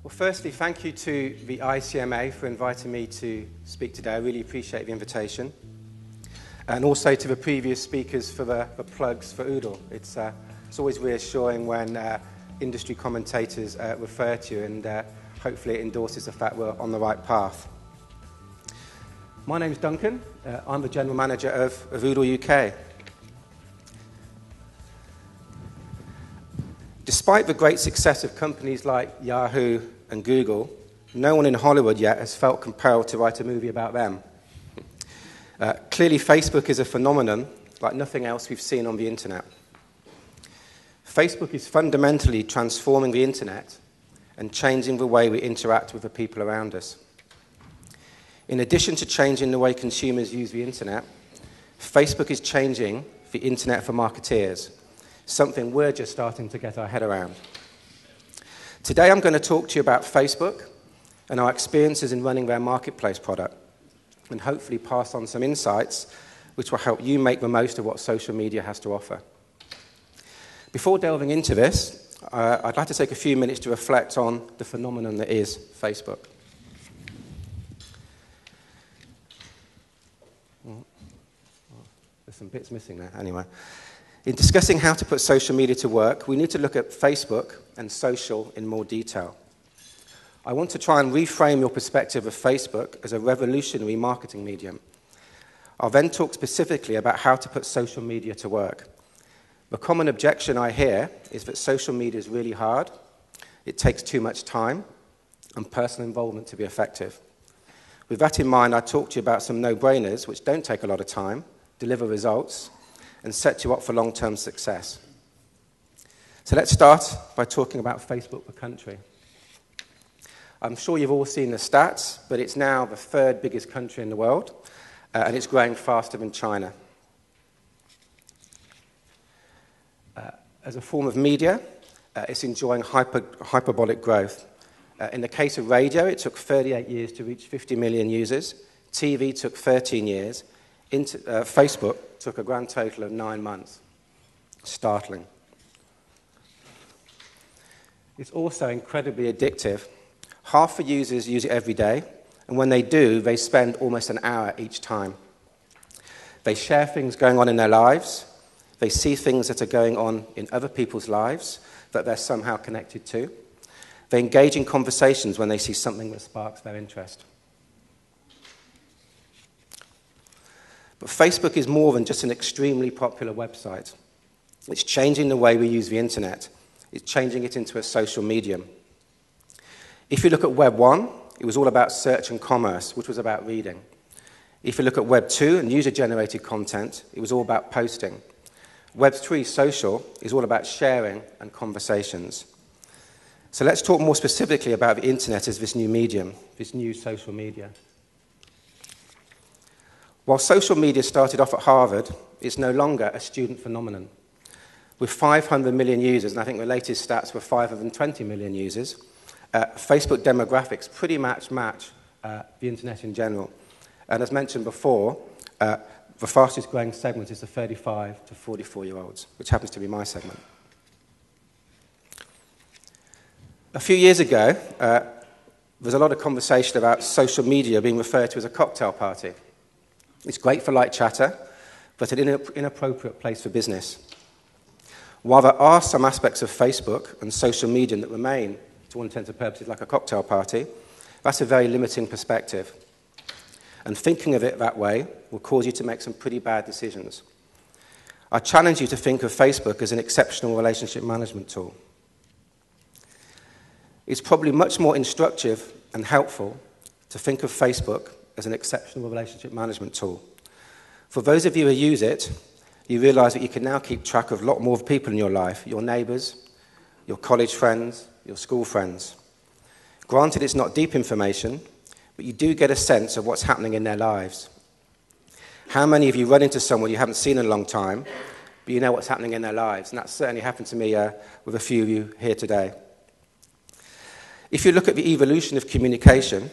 Well, firstly, thank you to the ICMA for inviting me to speak today. I really appreciate the invitation. And also to the previous speakers for the plugs for Oodle. It's always reassuring when industry commentators refer to you, and hopefully it endorses the fact we're on the right path. My name's Duncan. I'm the General Manager of Oodle UK. Despite the great success of companies like Yahoo and Google, no one in Hollywood yet has felt compelled to write a movie about them. Clearly, Facebook is a phenomenon like nothing else we've seen on the internet. Facebook is fundamentally transforming the internet and changing the way we interact with the people around us. In addition to changing the way consumers use the internet, Facebook is changing the internet for marketeers, something we're just starting to get our head around. Today I'm going to talk to you about Facebook and our experiences in running their marketplace product, and hopefully pass on some insights which will help you make the most of what social media has to offer. Before delving into this, I'd like to take a few minutes to reflect on the phenomenon that is Facebook. There's some bits missing there. Anyway, in discussing how to put social media to work, we need to look at Facebook and social in more detail. I want to try and reframe your perspective of Facebook as a revolutionary marketing medium. I'll then talk specifically about how to put social media to work. The common objection I hear is that social media is really hard, it takes too much time and personal involvement to be effective. With that in mind, I talk to you about some no-brainers which don't take a lot of time, deliver results, and set you up for long-term success. So let's start by talking about Facebook per country. I'm sure you've all seen the stats, but it's now the third biggest country in the world, and it's growing faster than China. As a form of media, it's enjoying hyperbolic growth. In the case of radio, it took 38 years to reach 50 million users. TV took 13 years. Facebook took a grand total of 9 months. Startling. It's also incredibly addictive. Half the users use it every day, and when they do, they spend almost an hour each time. They share things going on in their lives. They see things that are going on in other people's lives that they're somehow connected to. They engage in conversations when they see something that sparks their interest. But Facebook is more than just an extremely popular website. It's changing the way we use the internet. It's changing it into a social medium. If you look at Web 1, it was all about search and commerce, which was about reading. If you look at Web 2 and user-generated content, it was all about posting. Web 3, social, is all about sharing and conversations. So let's talk more specifically about the internet as this new medium, this new social media. While social media started off at Harvard, it's no longer a student phenomenon. With 500 million users, and I think the latest stats were 520 million users, Facebook demographics pretty much match the internet in general. And as mentioned before, the fastest growing segment is the 35 to 44-year-olds, which happens to be my segment. A few years ago, there's a lot of conversation about social media being referred to as a cocktail party. It's great for light chatter, but an inappropriate place for business. While there are some aspects of Facebook and social media that remain, to all intents and purposes, like a cocktail party, that's a very limiting perspective. And thinking of it that way will cause you to make some pretty bad decisions. I challenge you to think of Facebook as an exceptional relationship management tool. It's probably much more instructive and helpful to think of Facebook as an exceptional relationship management tool. For those of you who use it, you realize that you can now keep track of a lot more people in your life, your neighbors, your college friends, your school friends. Granted, it's not deep information, but you do get a sense of what's happening in their lives. How many of you run into someone you haven't seen in a long time, but you know what's happening in their lives? And that's certainly happened to me with a few of you here today. If you look at the evolution of communication,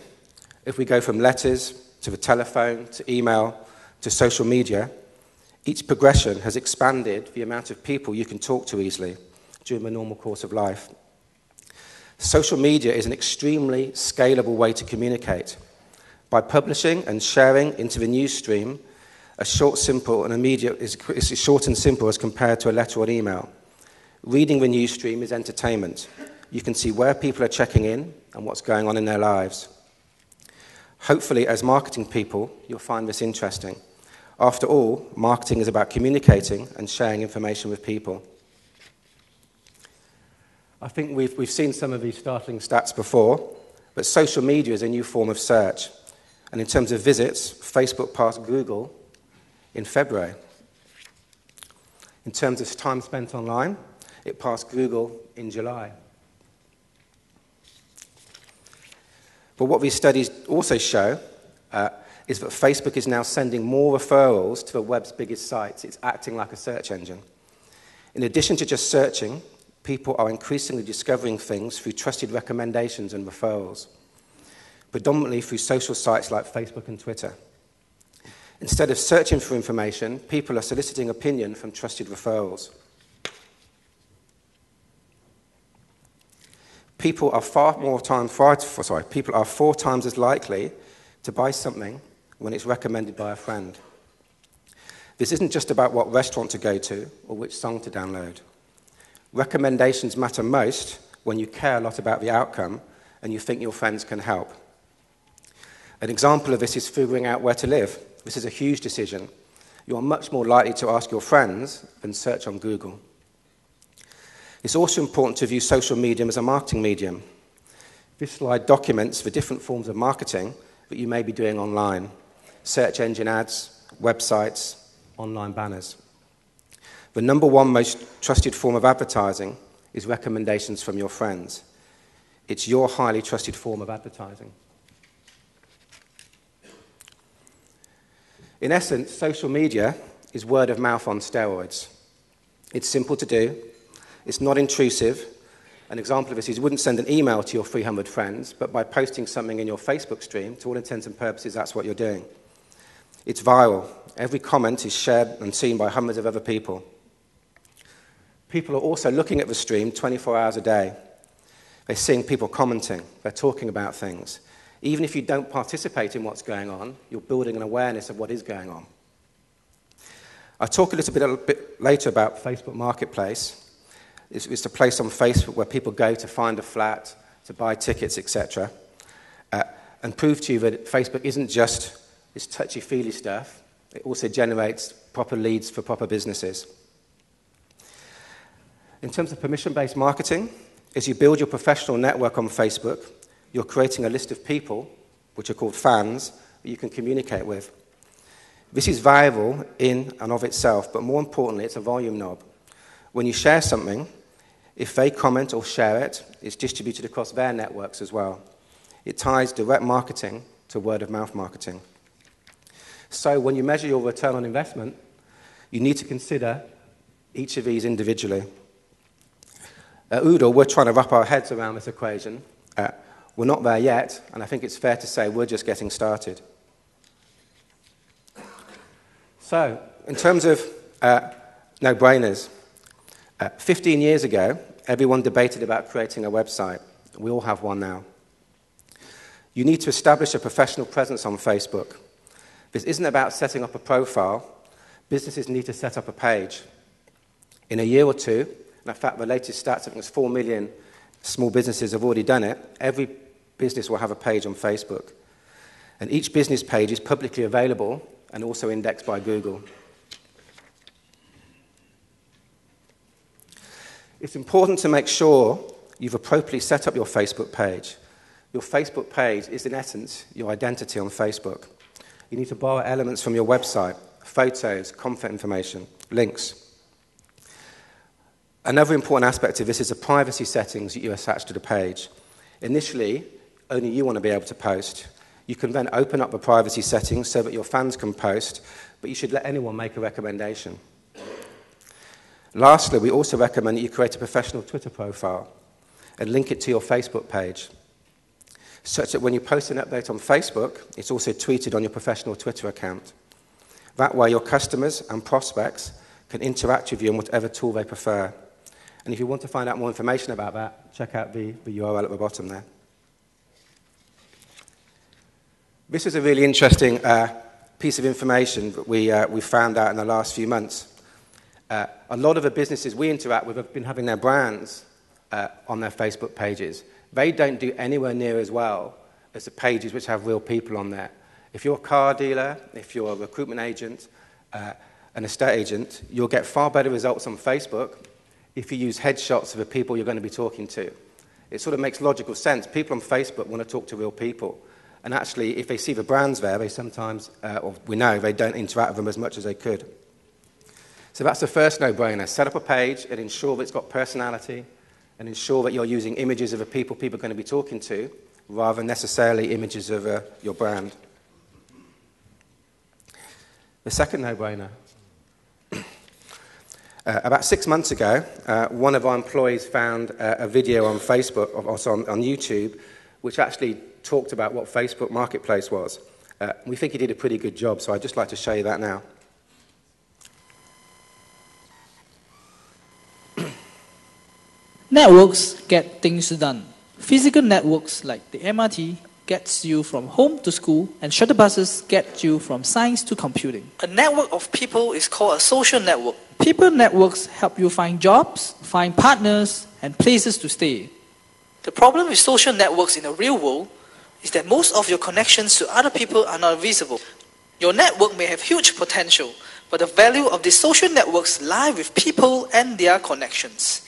if we go from letters to the telephone to email to social media, each progression has expanded the amount of people you can talk to easily during the normal course of life. Social media is an extremely scalable way to communicate. By publishing and sharing into the news stream, a short, simple, and immediate is short and simple as compared to a letter or an email. Reading the news stream is entertainment. You can see where people are checking in and what's going on in their lives. Hopefully, as marketing people, you'll find this interesting. After all, marketing is about communicating and sharing information with people. I think we've seen some of these startling stats before, but social media is a new form of search. And in terms of visits, Facebook passed Google in February. In terms of time spent online, it passed Google in July. But what these studies also show is that Facebook is now sending more referrals to the web's biggest sites. It's acting like a search engine. In addition to just searching, people are increasingly discovering things through trusted recommendations and referrals, predominantly through social sites like Facebook and Twitter. Instead of searching for information, people are soliciting opinion from trusted referrals. People are four times as likely to buy something when it's recommended by a friend. This isn't just about what restaurant to go to or which song to download. Recommendations matter most when you care a lot about the outcome and you think your friends can help. An example of this is figuring out where to live. This is a huge decision. You are much more likely to ask your friends than search on Google. It's also important to view social media as a marketing medium. This slide documents the different forms of marketing that you may be doing online: search engine ads, websites, online banners. The number one most trusted form of advertising is recommendations from your friends. It's your highly trusted form of advertising. In essence, social media is word of mouth on steroids. It's simple to do. It's not intrusive. An example of this is you wouldn't send an email to your 300 friends, but by posting something in your Facebook stream, to all intents and purposes, that's what you're doing. It's viral. Every comment is shared and seen by hundreds of other people. People are also looking at the stream 24 hours a day. They're seeing people commenting. They're talking about things. Even if you don't participate in what's going on, you're building an awareness of what is going on. I'll talk a little bit later about Facebook Marketplace. It's a place on Facebook where people go to find a flat, to buy tickets, etc., and prove to you that Facebook isn't just this touchy-feely stuff. It also generates proper leads for proper businesses. In terms of permission-based marketing, as you build your professional network on Facebook, you're creating a list of people, which are called fans, that you can communicate with. This is valuable in and of itself, but more importantly, it's a volume knob. When you share something, if they comment or share it, it's distributed across their networks as well. It ties direct marketing to word-of-mouth marketing. So when you measure your return on investment, you need to consider each of these individually. At Oodle, we're trying to wrap our heads around this equation. We're not there yet, and I think it's fair to say we're just getting started. So, in terms of no-brainers, 15 years ago, everyone debated about creating a website. We all have one now. You need to establish a professional presence on Facebook. This isn't about setting up a profile. Businesses need to set up a page. In a year or two, and in fact, the latest stats, I think it's 4 million small businesses have already done it. Every business will have a page on Facebook. And each business page is publicly available and also indexed by Google. It's important to make sure you've appropriately set up your Facebook page. Your Facebook page is, in essence, your identity on Facebook. You need to borrow elements from your website: photos, contact information, links. Another important aspect of this is the privacy settings that you attach to the page. Initially, only you want to be able to post. You can then open up the privacy settings so that your fans can post, but you should let anyone make a recommendation. Lastly, we also recommend that you create a professional Twitter profile and link it to your Facebook page, such that when you post an update on Facebook, it's also tweeted on your professional Twitter account. That way, your customers and prospects can interact with you on whatever tool they prefer. And if you want to find out more information about that, check out the URL at the bottom there. This is a really interesting piece of information that we found out in the last few months. A lot of the businesses we interact with have been having their brands on their Facebook pages. They don't do anywhere near as well as the pages which have real people on there. If you're a car dealer, if you're a recruitment agent, an estate agent, you'll get far better results on Facebook if you use headshots of the people you're going to be talking to. It sort of makes logical sense. People on Facebook want to talk to real people. And actually, if they see the brands there, they sometimes, or we know, they don't interact with them as much as they could. So that's the first no-brainer. Set up a page and ensure that it's got personality and ensure that you're using images of the people are going to be talking to rather than necessarily images of your brand. The second no-brainer. About 6 months ago, one of our employees found a video on Facebook, also on YouTube, which actually talked about what Facebook Marketplace was. We think he did a pretty good job, so I'd just like to show you that now. Networks get things done. Physical networks like the MRT gets you from home to school, and shuttle buses get you from science to computing. A network of people is called a social network. People networks help you find jobs, find partners, and places to stay. The problem with social networks in the real world is that most of your connections to other people are not visible. Your network may have huge potential, but the value of these social networks lie with people and their connections.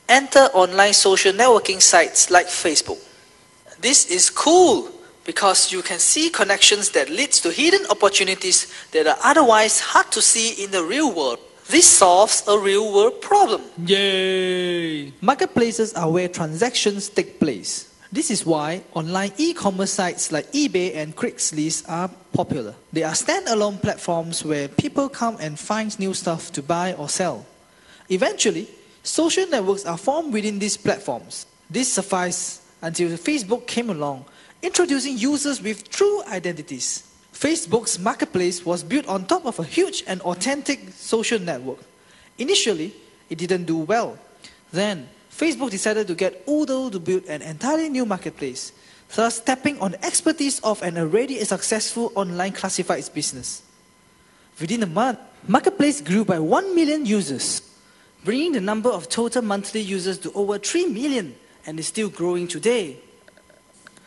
Enter online social networking sites like Facebook. This is cool because you can see connections that leads to hidden opportunities that are otherwise hard to see in the real world. This solves a real world problem. Yay! Marketplaces are where transactions take place. This is why online e-commerce sites like eBay and Craigslist are popular. They are standalone platforms where people come and find new stuff to buy or sell. Eventually, social networks are formed within these platforms. This sufficed until Facebook came along, introducing users with true identities. Facebook's marketplace was built on top of a huge and authentic social network. Initially, it didn't do well. Then, Facebook decided to get Udo to build an entirely new marketplace, thus tapping on the expertise of an already successful online classifieds business. Within a month, Marketplace grew by 1 million users, bringing the number of total monthly users to over 3 million, and is still growing today.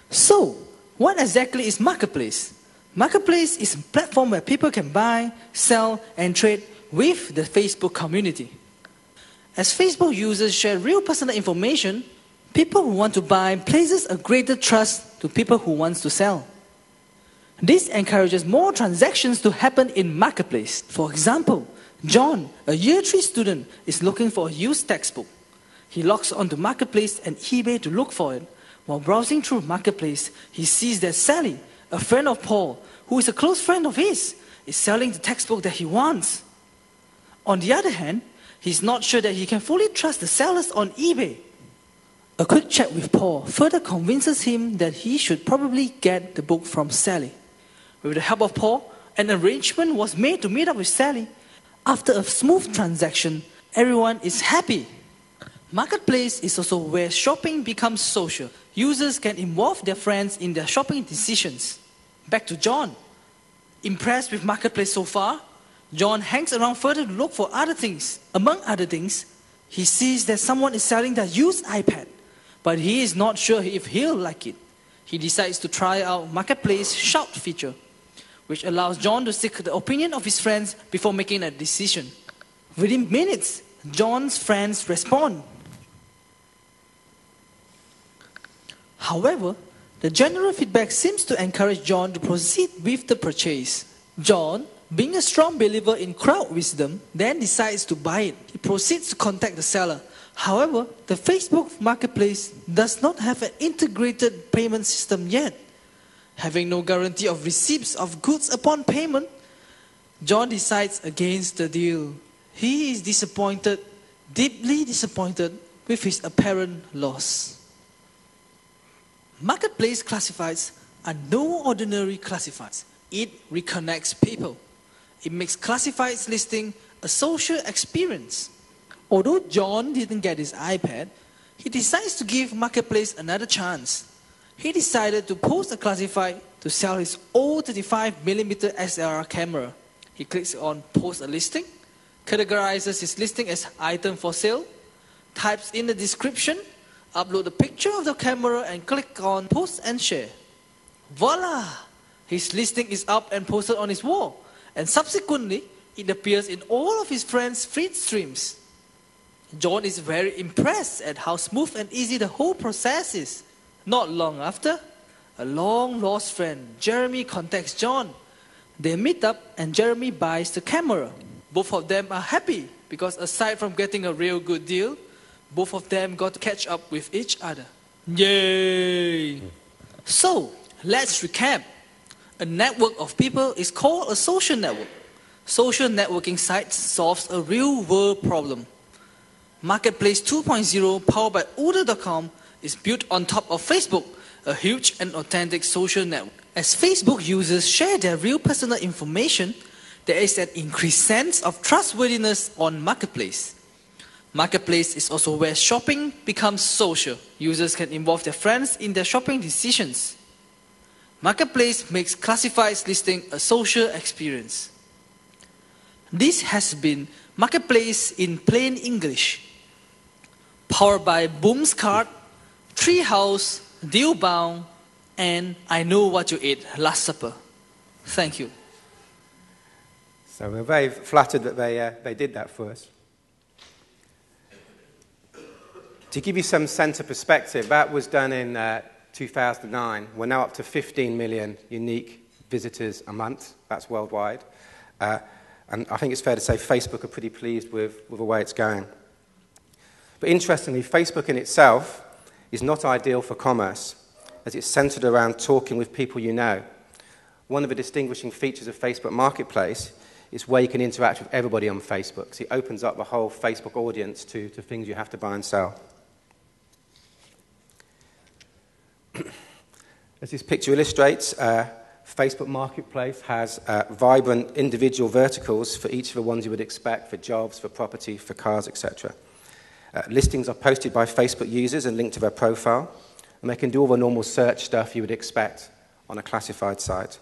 So, what exactly is Marketplace? Marketplace is a platform where people can buy, sell, and trade with the Facebook community. As Facebook users share real personal information, people who want to buy places a greater trust to people who want to sell. This encourages more transactions to happen in Marketplace. For example, John, a Year 3 student, is looking for a used textbook. He logs onto Marketplace and eBay to look for it. While browsing through Marketplace, he sees that Sally, a friend of Paul, who is a close friend of his, is selling the textbook that he wants. On the other hand, he's not sure that he can fully trust the sellers on eBay. A quick chat with Paul further convinces him that he should probably get the book from Sally. With the help of Paul, an arrangement was made to meet up with Sally. After a smooth transaction, everyone is happy. Marketplace is also where shopping becomes social. Users can involve their friends in their shopping decisions. Back to John. Impressed with Marketplace so far, John hangs around further to look for other things. Among other things, he sees that someone is selling their used iPad, but he is not sure if he'll like it. He decides to try out Marketplace Shout feature, which allows John to seek the opinion of his friends before making a decision. Within minutes, John's friends respond. However, the general feedback seems to encourage John to proceed with the purchase. John, being a strong believer in crowd wisdom, then decides to buy it. He proceeds to contact the seller. However, the Facebook Marketplace does not have an integrated payment system yet. Having no guarantee of receipts of goods upon payment, John decides against the deal. He is disappointed, deeply disappointed with his apparent loss. Marketplace classifieds are no ordinary classifieds. It reconnects people. It makes classifieds listing a social experience. Although John didn't get his iPad, he decides to give Marketplace another chance. He decided to post a classified to sell his old 35mm SLR camera. He clicks on Post a Listing, categorizes his listing as item for sale, types in the description, upload a picture of the camera and click on Post and Share. Voila! His listing is up and posted on his wall, and subsequently, it appears in all of his friends' feed streams. John is very impressed at how smooth and easy the whole process is. Not long after, a long-lost friend, Jeremy, contacts John. They meet up and Jeremy buys the camera. Both of them are happy because aside from getting a real good deal, both of them got to catch up with each other. Yay! So, let's recap. A network of people is called a social network. Social networking sites solves a real-world problem. Marketplace 2.0 powered by Udo.com is built on top of Facebook, a huge and authentic social network. As Facebook users share their real personal information, there is an increased sense of trustworthiness on Marketplace. Marketplace is also where shopping becomes social. Users can involve their friends in their shopping decisions. Marketplace makes classifieds listing a social experience. This has been Marketplace in plain English. Powered by Boomscart, Treehouse, Dealbound, and I Know What You Ate Last Supper. Thank you. So we're very flattered that they did that for us. To give you some sense of perspective, that was done in 2009. We're now up to 15 million unique visitors a month. That's worldwide. And I think it's fair to say Facebook are pretty pleased with the way it's going. But interestingly, Facebook in itself is not ideal for commerce, as it's centered around talking with people you know. One of the distinguishing features of Facebook Marketplace is where you can interact with everybody on Facebook. So it opens up the whole Facebook audience to things you have to buy and sell. As this picture illustrates, Facebook Marketplace has vibrant individual verticals for each of the ones you would expect, for jobs, for property, for cars, etc. Listings are posted by Facebook users and linked to their profile, and they can do all the normal search stuff you would expect on a classified site.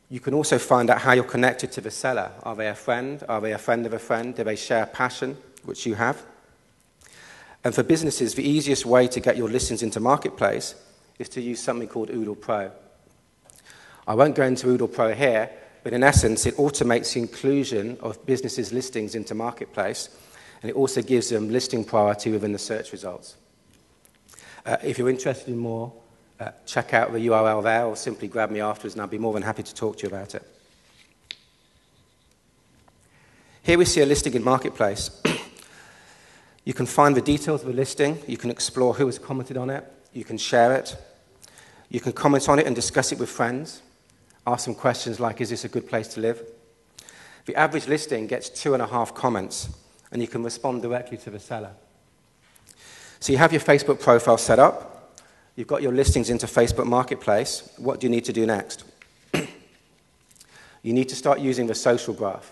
You can also find out how you're connected to the seller. Are they a friend? Are they a friend of a friend? Do they share a passion, which you have? And for businesses, the easiest way to get your listings into Marketplace is to use something called Oodle Pro. I won't go into Oodle Pro here, but in essence, it automates the inclusion of businesses' listings into Marketplace, and it also gives them listing priority within the search results. If you're interested in more, check out the URL there, or simply grab me afterwards, and I'll be more than happy to talk to you about it. Here we see a listing in Marketplace. You can find the details of the listing. You can explore who has commented on it. You can share it. You can comment on it and discuss it with friends. Ask some questions like, is this a good place to live? The average listing gets 2.5 comments, and you can respond directly to the seller. So you have your Facebook profile set up. You've got your listings into Facebook Marketplace. What do you need to do next? You need to start using the social graph.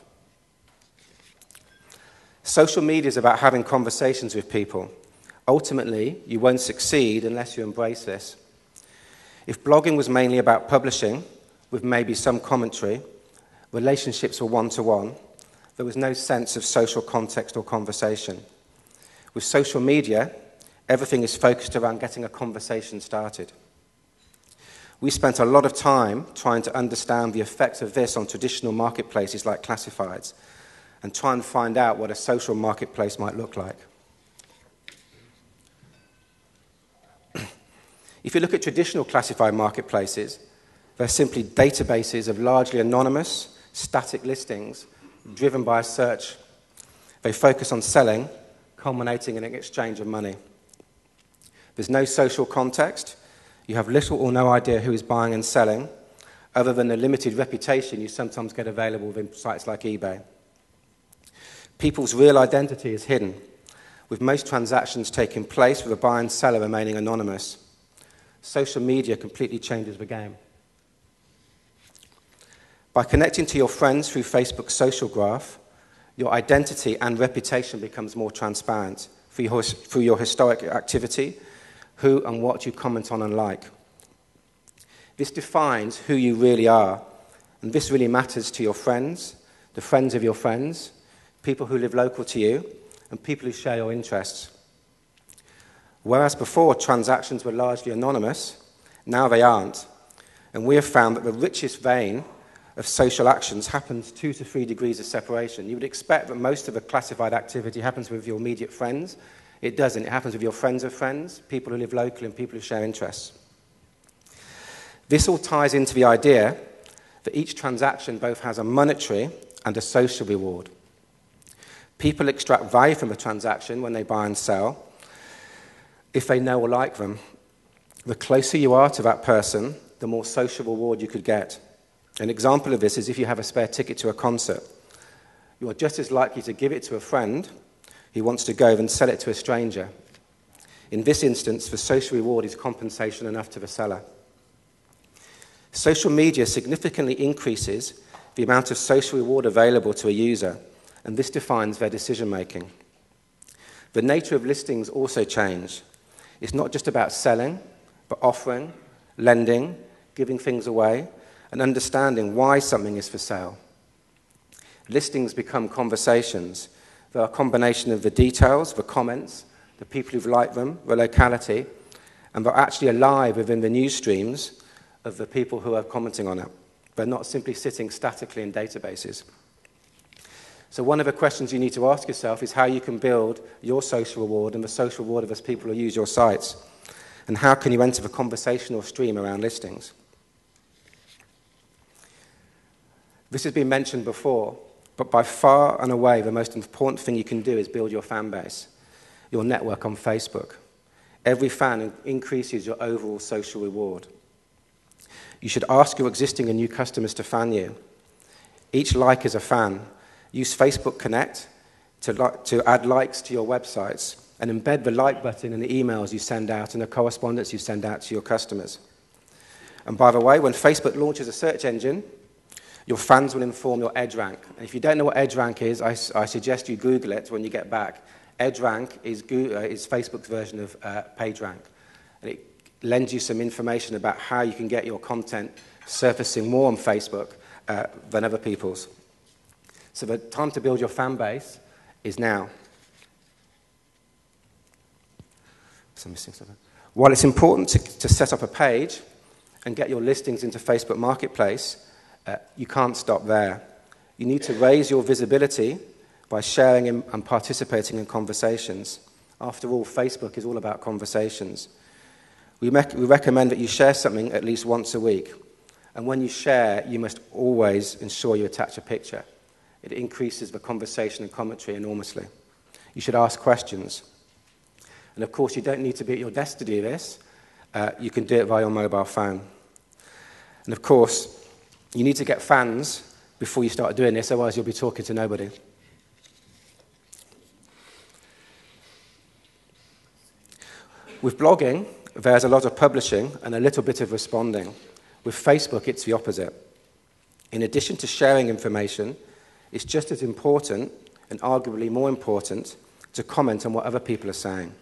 Social media is about having conversations with people. Ultimately, you won't succeed unless you embrace this. If blogging was mainly about publishing, with maybe some commentary, relationships were one-to-one, there was no sense of social context or conversation. With social media, everything is focused around getting a conversation started. We spent a lot of time trying to understand the effects of this on traditional marketplaces like classifieds, and try and find out what a social marketplace might look like. If you look at traditional classified marketplaces, they're simply databases of largely anonymous, static listings driven by a search. They focus on selling, culminating in an exchange of money. There's no social context. You have little or no idea who is buying and selling, other than the limited reputation you sometimes get available within sites like eBay. People's real identity is hidden, with most transactions taking place with the buyer and seller remaining anonymous. Social media completely changes the game. By connecting to your friends through Facebook's social graph, Your identity and reputation becomes more transparent through your historic activity, who and what you comment on and like. This defines who you really are, and this really matters to your friends, the friends of your friends, people who live local to you, and people who share your interests. Whereas before transactions were largely anonymous, now they aren't. And we have found that the richest vein of social actions happens 2 to 3 degrees of separation. You would expect that most of the classified activity happens with your immediate friends. It doesn't. It happens with your friends of friends, people who live locally, and people who share interests. This all ties into the idea that each transaction both has a monetary and a social reward. People extract value from a transaction when they buy and sell if they know or like them. The closer you are to that person, the more social reward you could get. An example of this is if you have a spare ticket to a concert. You are just as likely to give it to a friend who wants to go than sell it to a stranger. In this instance, the social reward is compensation enough to the seller. Social media significantly increases the amount of social reward available to a user, and this defines their decision-making. The nature of listings also change. It's not just about selling, but offering, lending, giving things away, and understanding why something is for sale. Listings become conversations. They're a combination of the details, the comments, the people who've liked them, the locality, and they're actually alive within the news streams of the people who are commenting on it. They're not simply sitting statically in databases. So one of the questions you need to ask yourself is how you can build your social reward and the social reward of those people who use your sites. And how can you enter the conversational stream around listings? This has been mentioned before, but by far and away the most important thing you can do is build your fan base, your network on Facebook. Every fan increases your overall social reward. You should ask your existing and new customers to fan you. Each like is a fan. Use Facebook Connect to add likes to your websites and embed the like button in the emails you send out and the correspondence you send out to your customers. And by the way, when Facebook launches a search engine, your fans will inform your EdgeRank. And if you don't know what EdgeRank is, I suggest you Google it when you get back. EdgeRank is Facebook's version of PageRank. And it lends you some information about how you can get your content surfacing more on Facebook than other people's. So the time to build your fan base is now. So I'm missing something. While it's important to set up a page and get your listings into Facebook Marketplace, you can't stop there. You need to raise your visibility by sharing and participating in conversations. After all, Facebook is all about conversations. We recommend that you share something at least once a week. And when you share, you must always ensure you attach a picture. It increases the conversation and commentary enormously. You should ask questions. And of course, you don't need to be at your desk to do this. You can do it via your mobile phone. And of course, you need to get fans before you start doing this, otherwise you'll be talking to nobody. With blogging, there's a lot of publishing and a little bit of responding. With Facebook, it's the opposite. In addition to sharing information, it's just as important, and arguably more important, to comment on what other people are saying.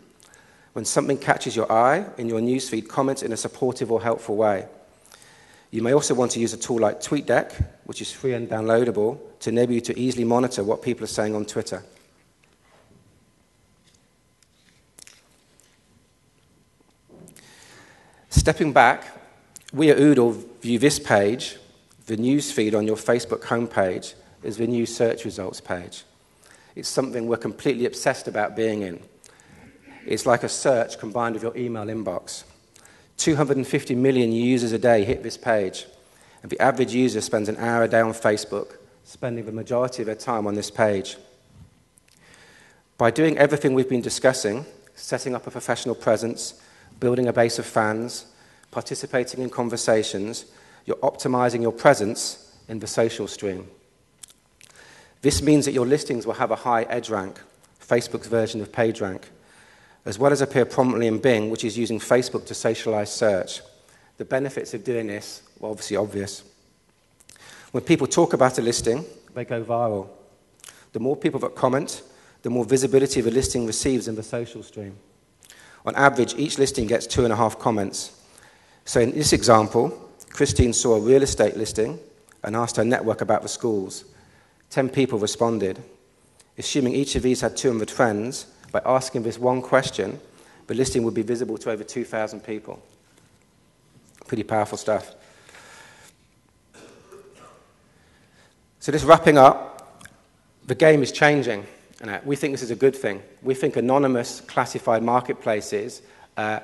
When something catches your eye in your newsfeed, comment in a supportive or helpful way. You may also want to use a tool like TweetDeck, which is free and downloadable, to enable you to easily monitor what people are saying on Twitter. Stepping back, we at Oodle view this page, the news feed on your Facebook homepage, as the new search results page. It's something we're completely obsessed about being in. It's like a search combined with your email inbox. 250 million users a day hit this page, and the average user spends an hour a day on Facebook, spending the majority of their time on this page. By doing everything we've been discussing, setting up a professional presence, building a base of fans, participating in conversations, you're optimizing your presence in the social stream. This means that your listings will have a high EdgeRank, Facebook's version of PageRank, as well as appear prominently in Bing, which is using Facebook to socialize search. The benefits of doing this are obviously obvious. When people talk about a listing, they go viral. The more people that comment, the more visibility the listing receives in the social stream. On average, each listing gets 2.5 comments. So in this example, Christine saw a real estate listing and asked her network about the schools. 10 people responded. Assuming each of these had 200 friends, by asking this one question, the listing would be visible to over 2,000 people. Pretty powerful stuff. So just wrapping up, the game is changing. And we think this is a good thing. We think anonymous classified marketplaces are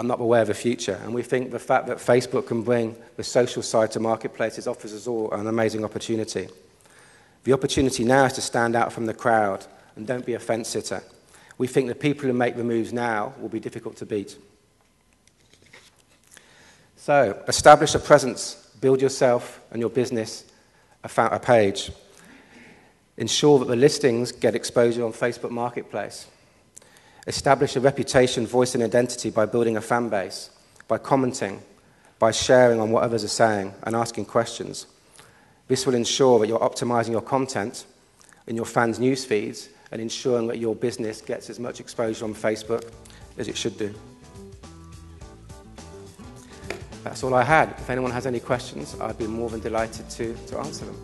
not the way of the future. And we think the fact that Facebook can bring the social side to marketplaces offers us all an amazing opportunity. The opportunity now is to stand out from the crowd and don't be a fence sitter. We think the people who make the moves now will be difficult to beat. So, establish a presence, build yourself and your business a page. Ensure that the listings get exposure on Facebook Marketplace. Establish a reputation, voice, and identity by building a fan base, by commenting, by sharing on what others are saying and asking questions. This will ensure that you're optimizing your content in your fans' news feeds and ensuring that your business gets as much exposure on Facebook as it should do. That's all I had. If anyone has any questions, I'd be more than delighted to answer them.